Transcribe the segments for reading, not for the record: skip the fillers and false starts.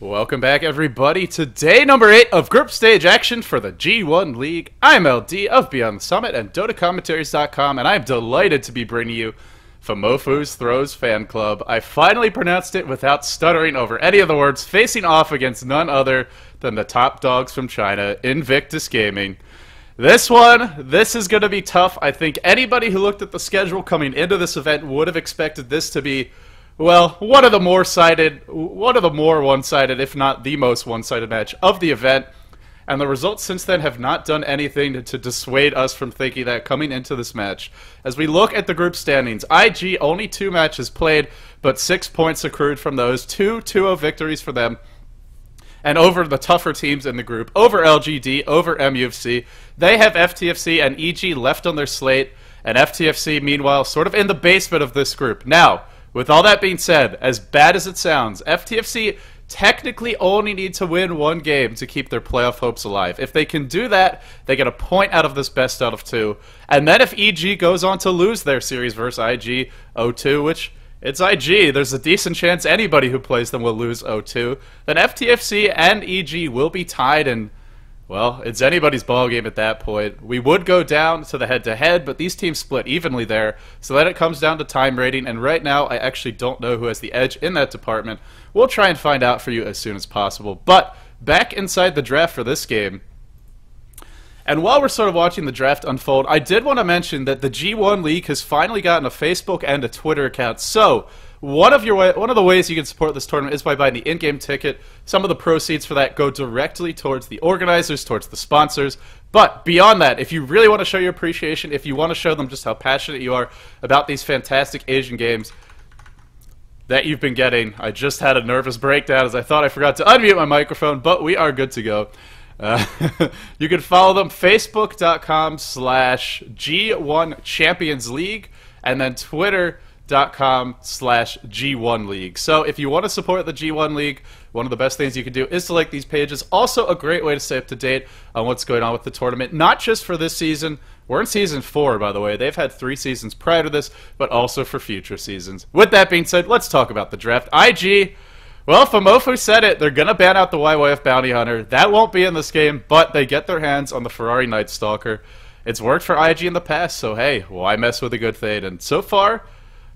Welcome back, everybody, to day number 8 of group stage action for the G1 League. I'm LD of Beyond the Summit and dotacommentaries.com, and I'm delighted to be bringing you Fumoffu's Throws Fan Club. I finally pronounced it without stuttering over any of the words, facing off against none other than the top dogs from China, Invictus Gaming. This is going to be tough. I think anybody who looked at the schedule coming into this event would have expected this to be, well, one of the more one-sided, if not the most one-sided match of the event. And the results since then have not done anything to dissuade us from thinking that coming into this match. As we look at the group standings, IG only 2 matches played, but 6 points accrued from those. 2-2-0 victories for them. And over the tougher teams in the group, over LGD, over MUFC. They have FTFC and EG left on their slate, and FTFC, meanwhile, sort of in the basement of this group. Now, with all that being said, as bad as it sounds, FTFC technically only need to win 1 game to keep their playoff hopes alive. If they can do that, they get a point out of this best out of 2. And then if EG goes on to lose their series versus IG 0-2, which it's IG, there's a decent chance anybody who plays them will lose 0-2, then FTFC and EG will be tied, and, well, it's anybody's ballgame at that point. We would go down to the head-to-head, but these teams split evenly there, so then it comes down to time rating, and right now I actually don't know who has the edge in that department. We'll try and find out for you as soon as possible. But back inside the draft for this game, and while we're sort of watching the draft unfold, I did want to mention that the G1 League has finally gotten a Facebook and a Twitter account. So, one of the ways you can support this tournament is by buying the in-game ticket. Some of the proceeds for that go directly towards the organizers, towards the sponsors. But beyond that, if you really want to show your appreciation, if you want to show them just how passionate you are about these fantastic Asian games that you've been getting, I just had a nervous breakdown as I thought I forgot to unmute my microphone, but we are good to go. You can follow them, facebook.com/G1 Champions League, and then twitter.com/G1 League. So if you want to support the G1 League, one of the best things you can do is to like these pages. Also a great way to stay up to date on what's going on with the tournament, not just for this season. We're in season 4, by the way. They've had 3 seasons prior to this, but also for future seasons. With that being said, let's talk about the draft. IG, well, Fumoffu said it. They're going to ban out the YYF Bounty Hunter. That won't be in this game, but they get their hands on the Ferrari Night Stalker. It's worked for IG in the past, so hey, why mess with a good thing? And so far,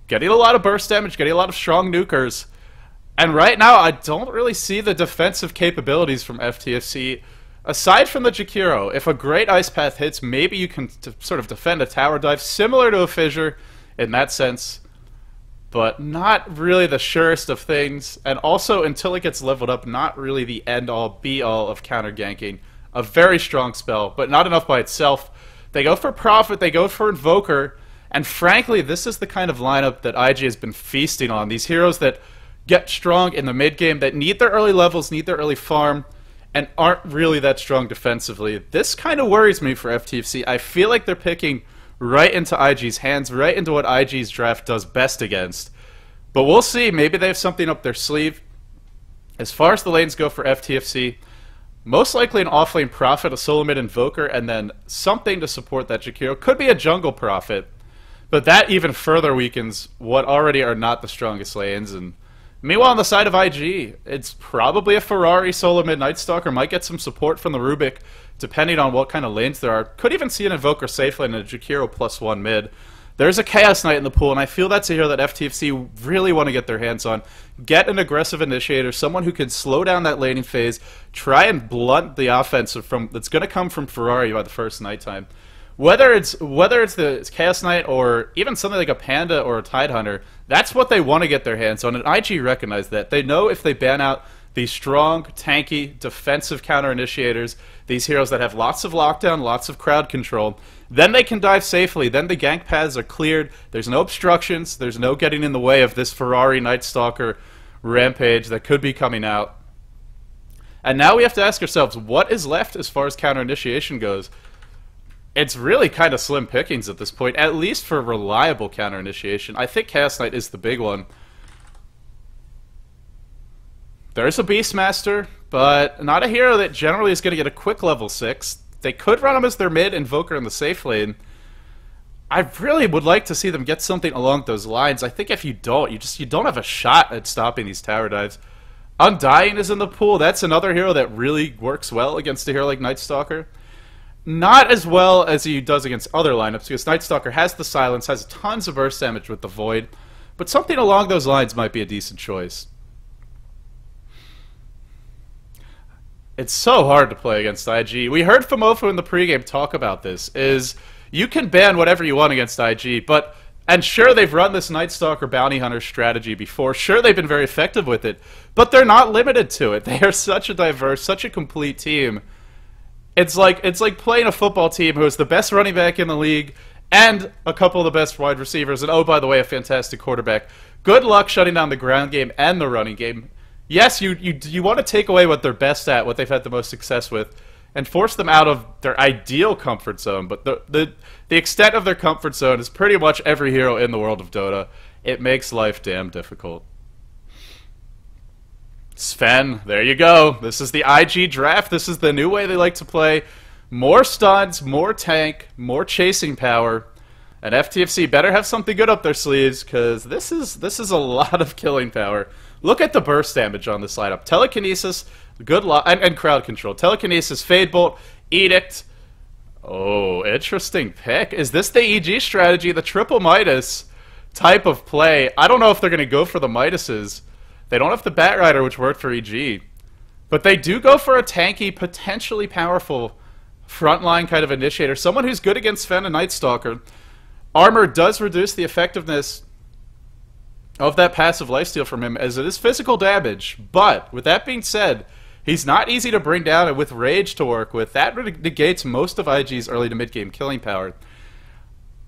getting a lot of burst damage, getting a lot of strong nukers. And right now, I don't really see the defensive capabilities from FTFC. Aside from the Jakiro, if a great ice path hits, maybe you can sort of defend a tower dive, similar to a fissure in that sense, but not really the surest of things. And also, until it gets leveled up, not really the end-all, be-all of counter-ganking. A very strong spell, but not enough by itself. They go for Prophet, they go for Invoker, and frankly, this is the kind of lineup that IG has been feasting on. These heroes that get strong in the mid-game, that need their early levels, need their early farm, and aren't really that strong defensively. This kind of worries me for FTFC. I feel like they're picking right into IG's hands, right into what IG's draft does best against. But we'll see. Maybe they have something up their sleeve. As far as the lanes go for FTFC, most likely an offlane Prophet, a solo mid Invoker, and then something to support that Jakiro. Could be a jungle Prophet, but that even further weakens what already are not the strongest lanes. And meanwhile, on the side of IG, it's probably a Ferrari solo mid Night Stalker. Might get some support from the Rubik, depending on what kind of lanes there are. Could even see an Invoker safe lane and a Jakiro +1 mid. There's a Chaos Knight in the pool, and I feel that's a hero that FTFC really want to get their hands on. Get an aggressive initiator, someone who can slow down that laning phase, try and blunt the offense that's going to come from Ferrari by the first nighttime. Whether it's the Chaos Knight or even something like a Panda or a Tide Hunter, that's what they want to get their hands on, and IG recognize that. They know if they ban out these strong, tanky, defensive counter-initiators, these heroes that have lots of lockdown, lots of crowd control, then they can dive safely. Then the gank paths are cleared. There's no obstructions. There's no getting in the way of this Ferrari Night Stalker rampage that could be coming out. And now we have to ask ourselves, what is left as far as counter-initiation goes? It's really kind of slim pickings at this point, at least for reliable counter-initiation. I think Chaos Knight is the big one. There's a Beastmaster, but not a hero that generally is going to get a quick level 6. They could run him as their mid Invoker in the safe lane. I really would like to see them get something along those lines. I think if you don't, you don't have a shot at stopping these tower dives. Undying is in the pool. That's another hero that really works well against a hero like Night Stalker. Not as well as he does against other lineups, because Night Stalker has the silence, has tons of burst damage with the Void, but something along those lines might be a decent choice. It's so hard to play against IG. We heard Fumoffu in the pregame talk about this, is you can ban whatever you want against IG, but, and sure, they've run this Night Stalker Bounty Hunter strategy before, sure, they've been very effective with it, but they're not limited to it. They are such a diverse, such a complete team. It's like playing a football team who has the best running back in the league and a couple of the best wide receivers, and oh, by the way, a fantastic quarterback. Good luck shutting down the ground game and the running game. Yes, you want to take away what they're best at, what they've had the most success with, and force them out of their ideal comfort zone, but the extent of their comfort zone is pretty much every hero in the world of Dota. It makes life damn difficult. Sven, there you go. This is the IG draft. This is the new way they like to play. More stuns, more tank, more chasing power. And FTFC better have something good up their sleeves, because this is a lot of killing power. Look at the burst damage on this lineup. Telekinesis, good luck, and crowd control. Telekinesis, Fade Bolt, Edict. Oh, interesting pick. Is this the EG strategy, the triple Midas type of play? I don't know if they're going to go for the Midases. They don't have the Bat Rider, which worked for EG. But they do go for a tanky, potentially powerful frontline kind of initiator. Someone who's good against Sven and Night Stalker. Armor does reduce the effectiveness of that passive lifesteal from him, as it is physical damage. But, with that being said, he's not easy to bring down, and with Rage to work with, that negates most of IG's early to mid-game killing power.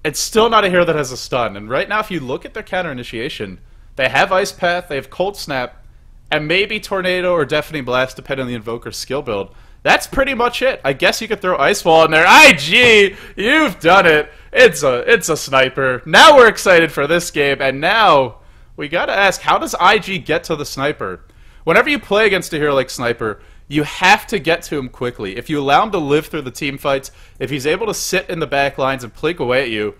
It's still not a hero that has a stun, and right now if you look at their counter initiation, they have Ice Path, they have Cold Snap, and maybe Tornado or Deafening Blast, depending on the Invoker's skill build. That's pretty much it. I guess you could throw Ice Wall in there. IG, you've done it. It's a sniper. Now we're excited for this game, and now we gotta ask, how does IG get to the sniper? Whenever you play against a hero like Sniper, you have to get to him quickly. If you allow him to live through the team fights, if he's able to sit in the back lines and plink away at you,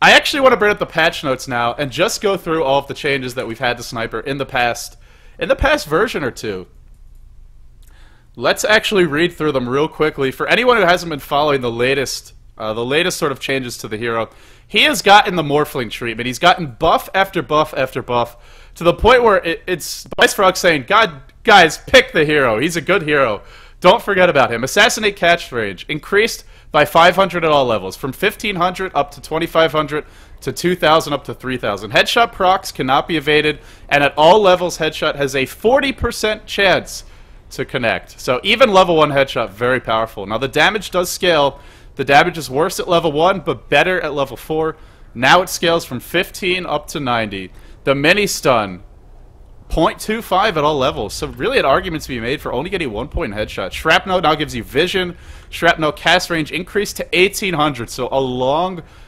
I actually want to bring up the patch notes now and just go through all of the changes that we've had to Sniper in the past version or two. Let's actually read through them real quickly. For anyone who hasn't been following the latest sort of changes to the hero, he has gotten the Morphling treatment. He's gotten buff after buff after buff, to the point where it's Vice Frog saying, God, guys, pick the hero. He's a good hero. Don't forget about him. Assassinate catch range increased by 500 at all levels, from 1500 up to 2500 to 2000 up to 3000. Headshot procs cannot be evaded, and at all levels, Headshot has a 40% chance to connect. So even level 1 Headshot, very powerful. Now the damage does scale. The damage is worse at level 1, but better at level 4. Now it scales from 15 up to 90. The mini stun, 0.25 at all levels. So really an argument to be made for only getting 1 point headshot. Shrapnel now gives you vision. Shrapnel cast range increased to 1800. So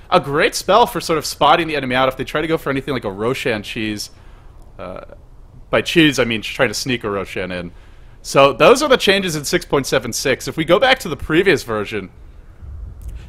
a great spell for sort of spotting the enemy out if they try to go for anything like a Roshan cheese. By cheese, I mean trying to sneak a Roshan in. So those are the changes in 6.76. If we go back to the previous version,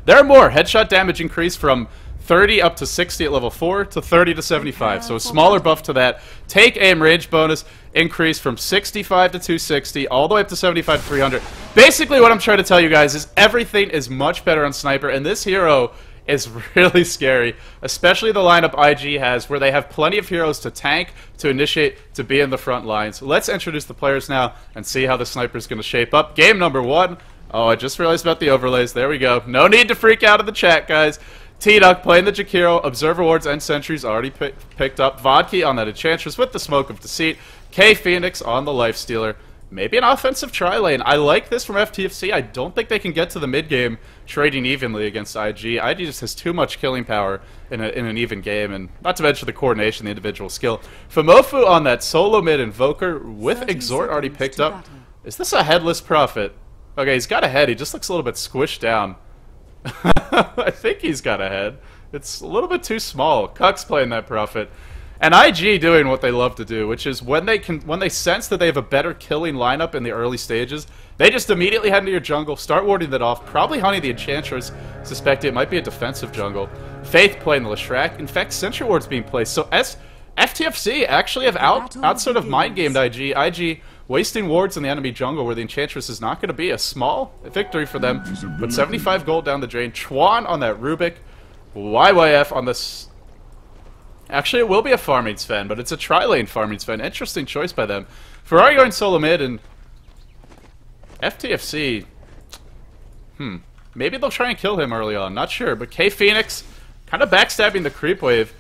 there are more. Headshot damage increased from 30 up to 60 at level 4 to 30 to 75. So a smaller buff to that. Take aim range bonus increased from 65 to 260 all the way up to 75 to 300. Basically what I'm trying to tell you guys is everything is much better on Sniper, and this hero is really scary, especially the lineup IG has, where they have plenty of heroes to tank, to initiate, to be in the front lines. Let's introduce the players now and see how the Sniper is going to shape up. Game number 1. Oh, I just realized about the overlays. There we go. No need to freak out in the chat, guys. tduck playing the Jakiro. Observer Wards and Sentries already picked up. Vodki on that Enchantress with the Smoke of Deceit. kphoenix on the Lifestealer. Maybe an offensive tri-lane. I like this from FTFC. I don't think they can get to the mid-game trading evenly against IG. IG just has too much killing power in an even game, and not to mention the coordination, the individual skill. Fumoffu on that solo mid Invoker with Exhort already picked up. Is this a Headless Prophet? Okay, he's got a head. He just looks a little bit squished down. I think he's got a head. It's a little bit too small. Cuck's playing that Prophet. And IG doing what they love to do, which is when they sense that they have a better killing lineup in the early stages, they just immediately head into your jungle, start warding that off, probably hunting the Enchantress, suspect it might be a defensive jungle. Faith playing the Leshrac. In fact, Sentry Ward's being placed. So as FTFC actually have out sort of mind-gamed IG. IG wasting wards in the enemy jungle where the Enchantress is not going to be. A small victory for them, but 75 gold down the drain. Chuan on that Rubik. YYF on this... Actually, it will be a farming Sven, but it's a tri-lane farming Sven. Interesting choice by them. Ferrari going solo mid, and FTFC... Maybe they'll try and kill him early on. Not sure, but kphoenix kind of backstabbing the creep wave.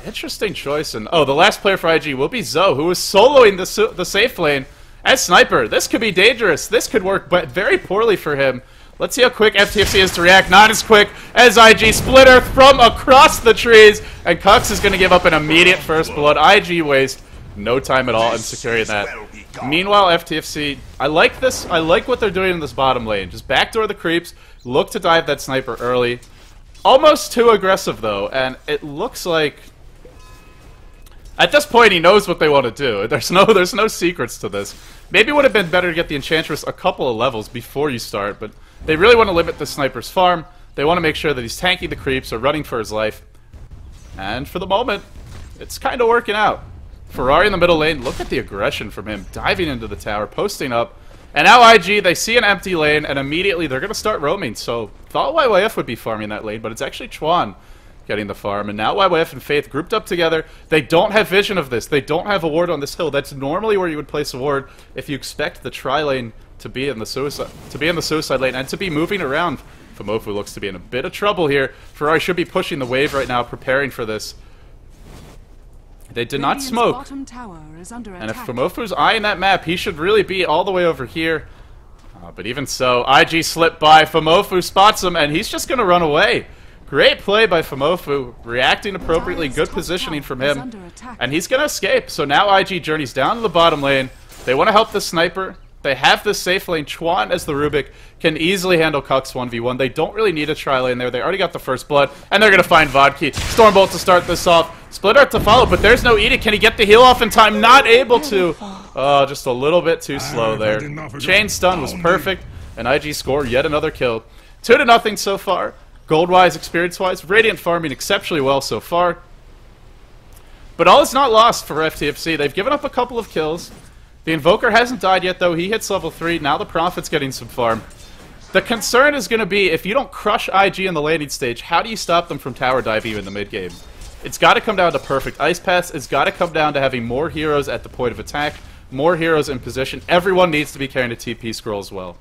Interesting choice, and oh, the last player for IG will be zhou, who is soloing the safe lane as sniper. This could be dangerous. This could work, but very poorly for him. Let's see how quick FTFC is to react. Not as quick as IG. Splitter from across the trees, and Kux is going to give up an immediate first blood. IG waste no time at all in securing that. Meanwhile, FTFC, I like this. I like what they're doing in this bottom lane. Just backdoor the creeps, look to dive that sniper early. Almost too aggressive though, and it looks like at this point he knows what they want to do. There's no secrets to this. Maybe it would have been better to get the Enchantress a couple of levels before you start, but they really want to limit the sniper's farm. They want to make sure that he's tanking the creeps or running for his life. And for the moment, it's kind of working out. Ferrari in the middle lane, look at the aggression from him, diving into the tower, posting up. And now IG, they see an empty lane, and immediately they're going to start roaming. So, thought YYF would be farming that lane, but it's actually Chuan getting the farm. And now YYF and Faith grouped up together. They don't have vision of this. They don't have a ward on this hill. That's normally where you would place a ward if you expect the tri-lane to be in the suicide lane and to be moving around. Fumoffu looks to be in a bit of trouble here. Ferrari should be pushing the wave right now, preparing for this. They did not smoke, and if Fumoffu's eyeing that map, he should really be all the way over here. But even so, IG slipped by, Fumoffu spots him, and he's just going to run away. Great play by Fumoffu, reacting appropriately, good positioning from him, and he's going to escape. So now IG journeys down to the bottom lane. They want to help the sniper. They have this safe lane. Chuan as the Rubik can easily handle Kux 1v1. They don't really need a tri-lane there. They already got the first blood, and they're going to find Vodki. Stormbolt to start this off. Splitter to follow, but there's no Edict. Can he get the heal off in time? Not able to. Oh, just a little bit too slow there. Chain stun was perfect, and IG scored yet another kill. 2-0 so far. Gold-wise, experience-wise, Radiant farming exceptionally well so far. But all is not lost for FTFC. They've given up a couple of kills. The Invoker hasn't died yet, though. He hits level 3. Now the Prophet's getting some farm. The concern is going to be, if you don't crush IG in the landing stage, how do you stop them from tower diving in the mid-game? It's got to come down to perfect ice paths. It's got to come down to having more heroes at the point of attack, more heroes in position. Everyone needs to be carrying a TP scroll as well.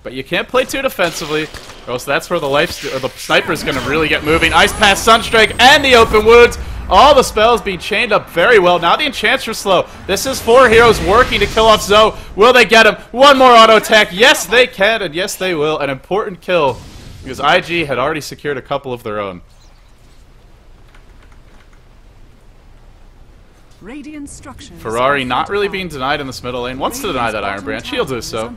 But you can't play too defensively, or else that's where the sniper is going to really get moving. Ice path, Sunstrike, and the open wounds. All the spells being chained up very well. Now the Enchantress slow. This is 4 heroes working to kill off zhou. Will they get him? One more auto attack. Yes, they can, and yes, they will. An important kill, because IG had already secured a couple of their own. Ferrari not really being denied in this middle lane. Wants to deny that Iron Branch. He'll do so.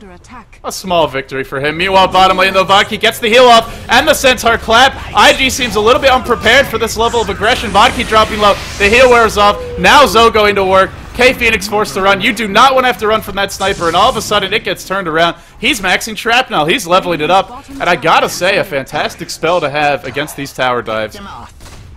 A small victory for him. Meanwhile, bottom lane, though, Vodki gets the heal off and the Centaur clap. IG seems a little bit unprepared for this level of aggression. Vodki dropping low. The heal wears off. Now zhou going to work. kphoenix forced to run. You do not want to have to run from that sniper, and all of a sudden it gets turned around. He's maxing shrapnel. He's leveling it up. And I gotta say, a fantastic spell to have against these tower dives.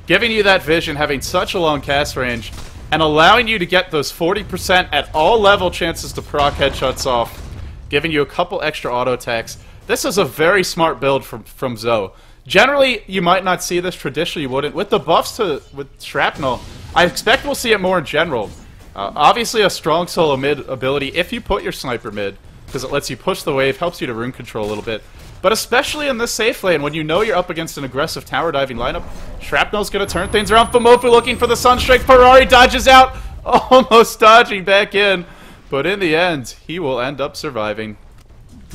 Giving you that vision, having such a long cast range, and allowing you to get those 40% at all level chances to proc headshots off, giving you a couple extra auto attacks. This is a very smart build from zhou. Generally, you might not see this. Traditionally, you wouldn't. With the buffs with shrapnel, I expect we'll see it more in general. Obviously, a strong solo mid ability if you put your sniper mid, because it lets you push the wave, helps you to rune control a little bit. But especially in this safe lane, when you know you're up against an aggressive tower diving lineup, Shrapnel's going to turn things around. Fumoffu looking for the Sunstrike. Ferrari dodges out, almost dodging back in. But in the end, he will end up surviving.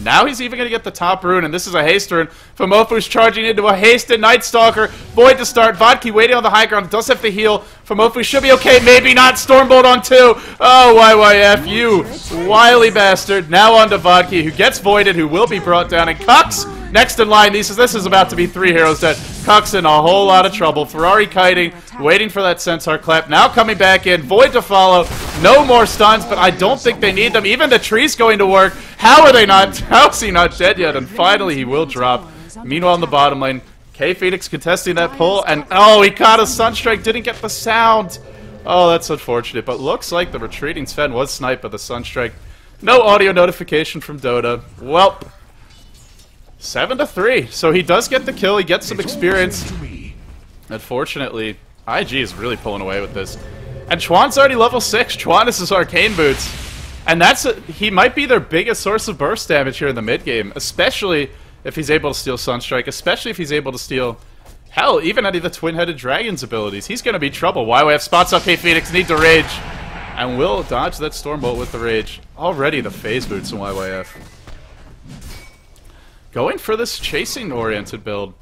Now he's even going to get the top rune, and this is a haste rune. Fumoffu's charging into a hasted Night Stalker. Void to start. Vodki waiting on the high ground. Does have to heal. Fumoffu should be okay. Maybe not. Stormbolt on 2. Oh, YYF, you wily bastard. Now on to Vodki, who gets voided, who will be brought down. And Kux next in line. This is about to be 3 heroes dead. Kux in a whole lot of trouble. Ferrari kiting, waiting for that Centaur clap. Now coming back in. Void to follow. No more stuns, but I don't think they need them. Even the tree's going to work. How are they not? How is he not dead yet? And finally he will drop. Meanwhile in the bottom lane, kphoenix contesting that pull, and oh, he caught a Sunstrike, didn't get the sound. Oh, that's unfortunate, but looks like the retreating Sven was sniped by the Sunstrike. No audio notification from Dota. Welp. 7-3, so he does get the kill, he gets some experience. Unfortunately, IG is really pulling away with this. And Chuan's already level 6, Chuan is his arcane boots. And he might be their biggest source of burst damage here in the mid game, especially if he's able to steal Sunstrike, especially if he's able to steal, hell, even any of the twin-headed dragon's abilities. He's gonna be trouble. YYF spots up kphoenix, need to rage. And will dodge that Stormbolt with the rage. Already the phase boots in YYF. Going for this chasing-oriented build.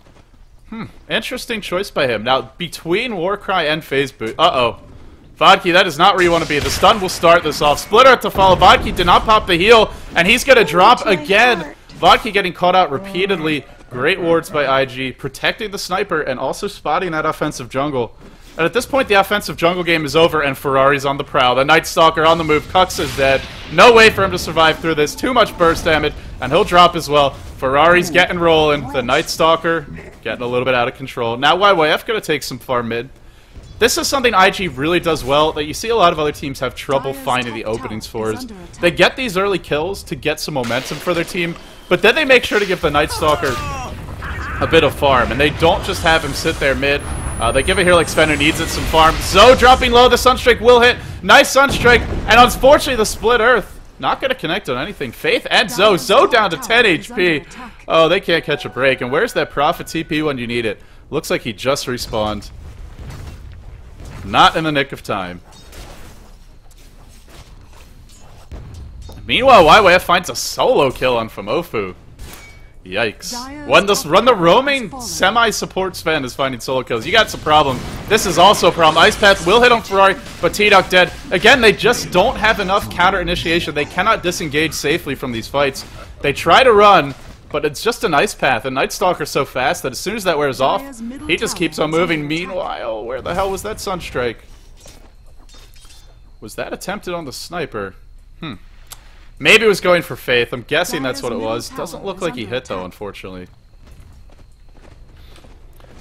Interesting choice by him. Now, between Warcry and phase boot... Uh-oh. Vodki, that is not where you want to be. The stun will start this off. Splitter to follow. Vodki did not pop the heal, and he's going to drop again. Vodki getting caught out repeatedly. Great wards by IG, protecting the sniper, and also spotting that offensive jungle. And at this point, the offensive jungle game is over, and Ferrari's on the prowl. The Night Stalker on the move. Kux is dead. No way for him to survive through this. Too much burst damage, and he'll drop as well. Ferrari's getting rolling. The Night Stalker getting a little bit out of control. Now YYF going to take some farm mid. This is something IG really does well that you see a lot of other teams have trouble finding the openings for. They get these early kills to get some momentum for their team, but then they make sure to give the Night Stalker a bit of farm, and they don't just have him sit there mid. They give it here like Sven who needs it some farm. Zhou dropping low, the Sunstrike will hit. Nice Sunstrike, and unfortunately the Split Earth not going to connect on anything. Faith and Zhou. Zhou down to 10 HP. Oh, they can't catch a break. And where's that Prophet TP when you need it? Looks like he just respawned. Not in the nick of time. Meanwhile, YYF finds a solo kill on Fumoffu. Yikes. Run the roaming semi-support Sven is finding solo kills. You got some problem. This is also a problem. Ice Path will hit on Ferrari, but tduck dead. Again, they just don't have enough counter initiation. They cannot disengage safely from these fights. They try to run, but it's just an Ice Path. And Night Stalker's so fast that as soon as that wears off, he just keeps on moving. Meanwhile, where the hell was that Sunstrike? Was that attempted on the sniper? Maybe it was going for Faith. I'm guessing that's what it was. Doesn't look like he hit, though, unfortunately.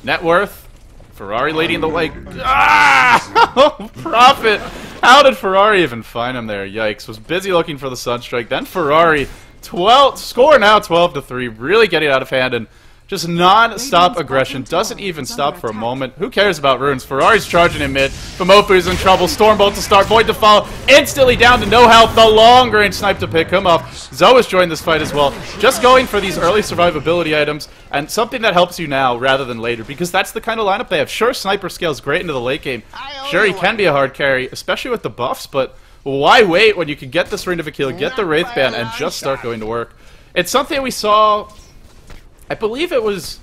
Net worth. Ferrari leading the lake. Ah! Prophet! How did Ferrari even find him there? Yikes. Was busy looking for the Sunstrike. Then Ferrari, score now 12-3. Really getting out of hand and just non-stop aggression. Doesn't even stop for a moment. Who cares about runes? Ferrari's charging in mid. Fumoffu's in trouble. Stormbolt to start. Void to follow. Instantly down to no health. The long-range snipe to pick him up. Zhou has joined this fight as well. Just going for these early survivability items and something that helps you now rather than later, because that's the kind of lineup they have. Sure, Sniper scales great into the late game. Sure, he can be a hard carry, especially with the buffs, but why wait when you can get this Ring of Akil, get the Wraith Band, and just start going to work? It's something we saw... I believe it was,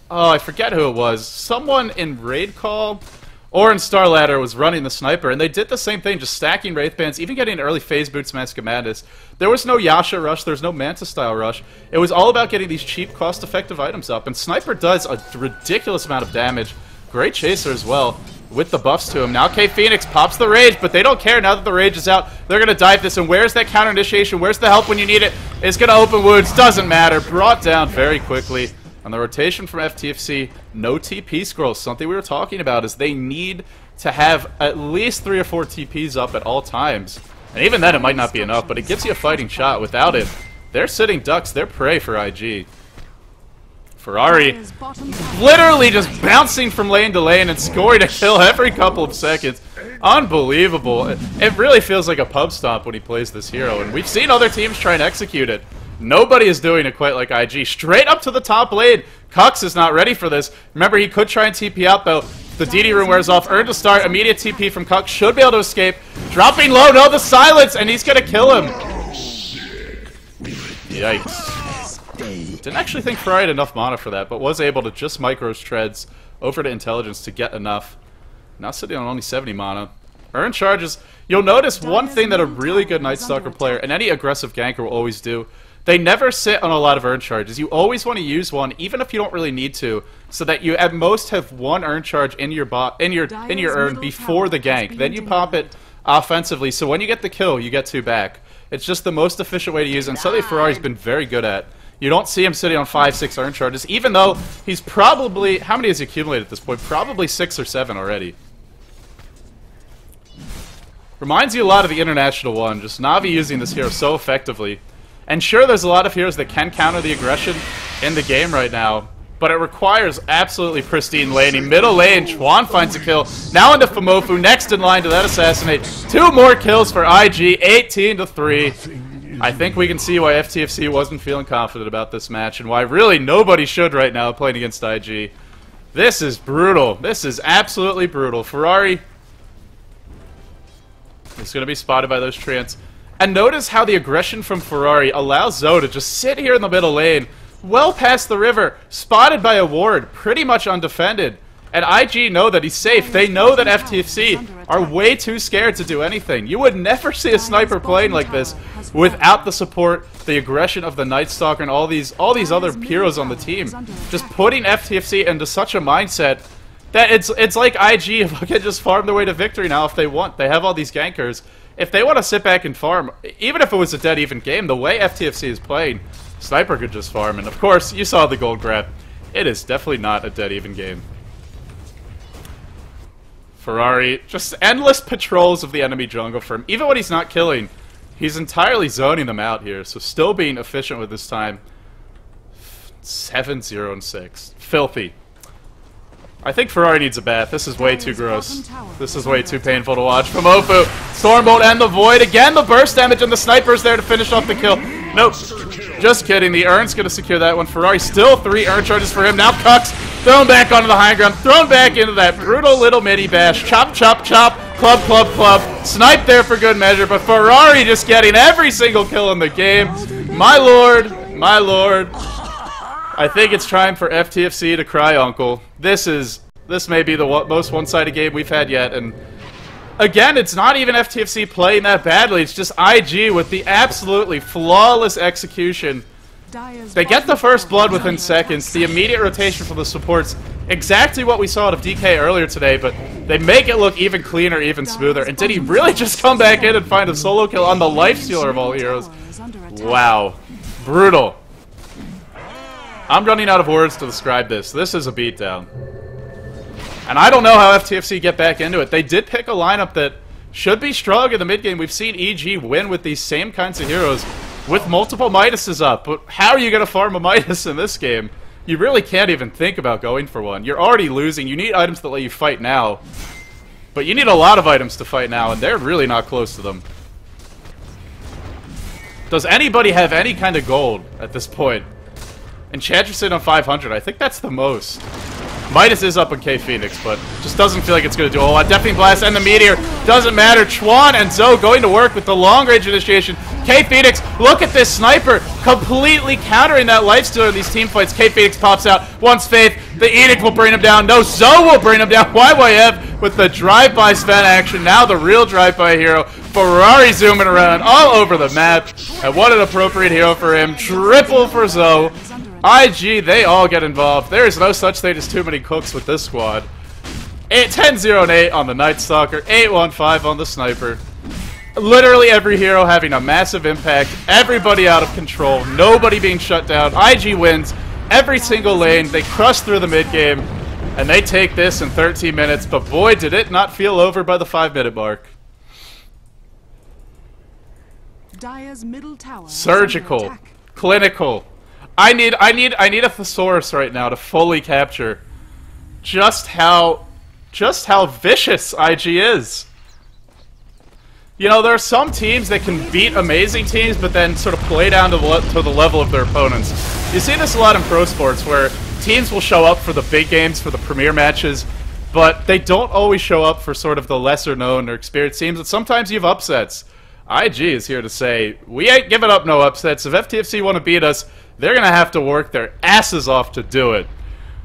oh, I forget who it was. Someone in Raid Call or in Star Ladder was running the Sniper, and they did the same thing, just stacking Wraith Bands, even getting early phase boots, Mask of Madness. There was no Yasha rush, there was no Manta-style rush. It was all about getting these cheap, cost-effective items up, and Sniper does a ridiculous amount of damage. Great chaser as well, with the buffs to him. Now kphoenix pops the rage, but they don't care now that the rage is out. They're going to dive this, and where's that counter initiation? Where's the help when you need it? It's going to open wounds, doesn't matter. Brought down very quickly. On the rotation from FTFC, no TP scrolls. Something we were talking about is they need to have at least 3 or 4 TPs up at all times. And even then it might not be enough, but it gives you a fighting shot. Without it, they're sitting ducks. They're prey for IG. Ferrari literally just bouncing from lane to lane and scoring a kill every couple of seconds. Unbelievable. It really feels like a pub stomp when he plays this hero, and we've seen other teams try and execute it. Nobody is doing it quite like IG. Straight up to the top lane. Kux is not ready for this. Remember, he could try and TP out, though. The DD rune wears off. Earned to start. Immediate TP from Kux. Should be able to escape. Dropping low. No, the silence. And he's going to kill him. Yikes. Didn't actually think Ferrari had enough mana for that, but was able to just micros treads over to intelligence to get enough. Now sitting on only 70 mana. Earn charges. You'll notice one thing that a really good Night Stalker player and any aggressive ganker will always do. They never sit on a lot of earn charges. You always want to use one, even if you don't really need to, so that you at most have one earn charge in your urn before the gank. Then you pop it offensively, so when you get the kill, you get 2 back. It's just the most efficient way to use it, and something Ferrari's been very good at. You don't see him sitting on 5, 6 urn charges, even though he's probably... How many has he accumulated at this point? Probably 6 or 7 already. Reminds you a lot of the International one, just Na'Vi using this hero so effectively. And sure, there's a lot of heroes that can counter the aggression in the game right now, but it requires absolutely pristine laning. Middle lane, Chuan finds a kill. Now into fumoffu, next in line to that assassinate. 2 more kills for IG, 18-3. I think we can see why FTFC wasn't feeling confident about this match, and why really nobody should right now playing against IG. This is brutal. This is absolutely brutal. Ferrari is going to be spotted by those treants. And notice how the aggression from Ferrari allows zhou to just sit here in the middle lane, well past the river, spotted by a ward, pretty much undefended. And IG know that he's safe. They know that FTFC are way too scared to do anything. You would never see a sniper playing like this without the support, the aggression of the Night Stalker and all these other heroes on the team. Just putting FTFC into such a mindset that it's like IG can just farm their way to victory now if they want. They have all these gankers. If they want to sit back and farm, even if it was a dead even game, the way FTFC is playing, Sniper could just farm. And of course, you saw the gold grab. It is definitely not a dead even game. Ferrari, just endless patrols of the enemy jungle for him. Even when he's not killing, he's entirely zoning them out here. So still being efficient with his time. 7-0-6. Filthy. I think Ferrari needs a bath. This is way too gross. This is way too painful to watch. Fumoffu, Stormbolt, and the Void. Again, the burst damage, and the Sniper's there to finish off the kill. Nope. Just kidding. The Urn's going to secure that one. Ferrari still 3 Urn charges for him. Now Cucks thrown back onto the high ground. Thrown back into that brutal little mini bash. Chop, chop, chop. Club, club, club. Snipe there for good measure, but Ferrari just getting every single kill in the game. My lord. My lord. I think it's time for FTFC to cry uncle. This may be the most one-sided game we've had yet, and again, it's not even FTFC playing that badly, it's just IG with the absolutely flawless execution. They get the first blood within seconds, the immediate rotation from the supports, exactly what we saw out of DK earlier today, but they make it look even cleaner, even smoother. And did he really just come back in and find a solo kill on the lifestealer of all heroes? Wow. Brutal. I'm running out of words to describe this. This is a beatdown. And I don't know how FTFC get back into it. They did pick a lineup that should be strong in the mid game. We've seen EG win with these same kinds of heroes with multiple Midases up. But how are you going to farm a Midas in this game? You really can't even think about going for one. You're already losing. You need items that let you fight now. But you need a lot of items to fight now, and they're really not close to them. Does anybody have any kind of gold at this point? Enchantress in on 500. I think that's the most. Midas is up on kphoenix, but just doesn't feel like it's going to do a whole lot. Deafening Blast and the Meteor. Doesn't matter. Chuan and zhou going to work with the long-range initiation. kphoenix, look at this Sniper completely countering that lifestealer in these team fights. kphoenix pops out. Wants Faith. The Edict will bring him down. No, zhou will bring him down. YYF with the drive-by Sven action. Now the real drive-by hero. Ferrari zooming around all over the map. And what an appropriate hero for him. Triple for zhou. IG, they all get involved. There is no such thing as too many cooks with this squad. 10-0-8 on the Night Stalker, 8-1-5 on the Sniper. Literally every hero having a massive impact, everybody out of control, nobody being shut down. IG wins every single lane, they crush through the mid game, and they take this in 13 minutes, but boy did it not feel over by the 5-minute mark. Dire's middle tower Surgical, clinical. I need a thesaurus right now to fully capture just how vicious IG is. You know, there are some teams that can beat amazing teams, but then sort of play down to the level of their opponents. You see this a lot in pro sports, where teams will show up for the big games, for the premier matches, but they don't always show up for sort of the lesser known or experienced teams, and sometimes you have upsets. IG is here to say, we ain't giving up no upsets. If FTFC want to beat us, they're going to have to work their asses off to do it.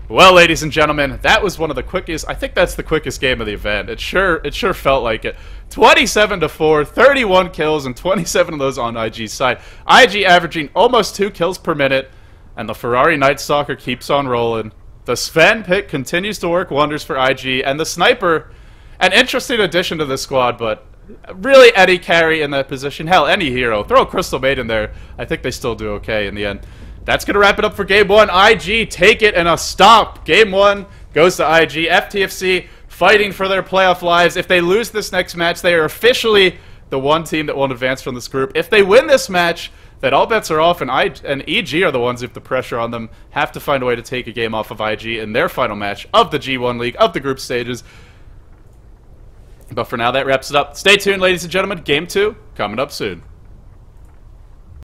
Well, ladies and gentlemen, that was one of the quickest, I think that's the quickest game of the event. It sure felt like it. 27-4, 31 kills, and 27 of those on IG's side. IG averaging almost 2 kills per minute, and the Ferrari Night Stalker keeps on rolling. The Sven pick continues to work wonders for IG, and the Sniper, an interesting addition to this squad, but really any carry in that position. Hell, any hero. Throw a Crystal Maid in there. I think they still do okay in the end. that's going to wrap it up for Game 1. IG take it and a stomp. Game 1 goes to IG. FTFC fighting for their playoff lives. If they lose this next match, they are officially the one team that won't advance from this group. If they win this match, then all bets are off, and EG are the ones who have the pressure on them, have to find a way to take a game off of IG in their final match of the G1 League, of the group stages. But for now, that wraps it up. Stay tuned, ladies and gentlemen. Game 2 coming up soon.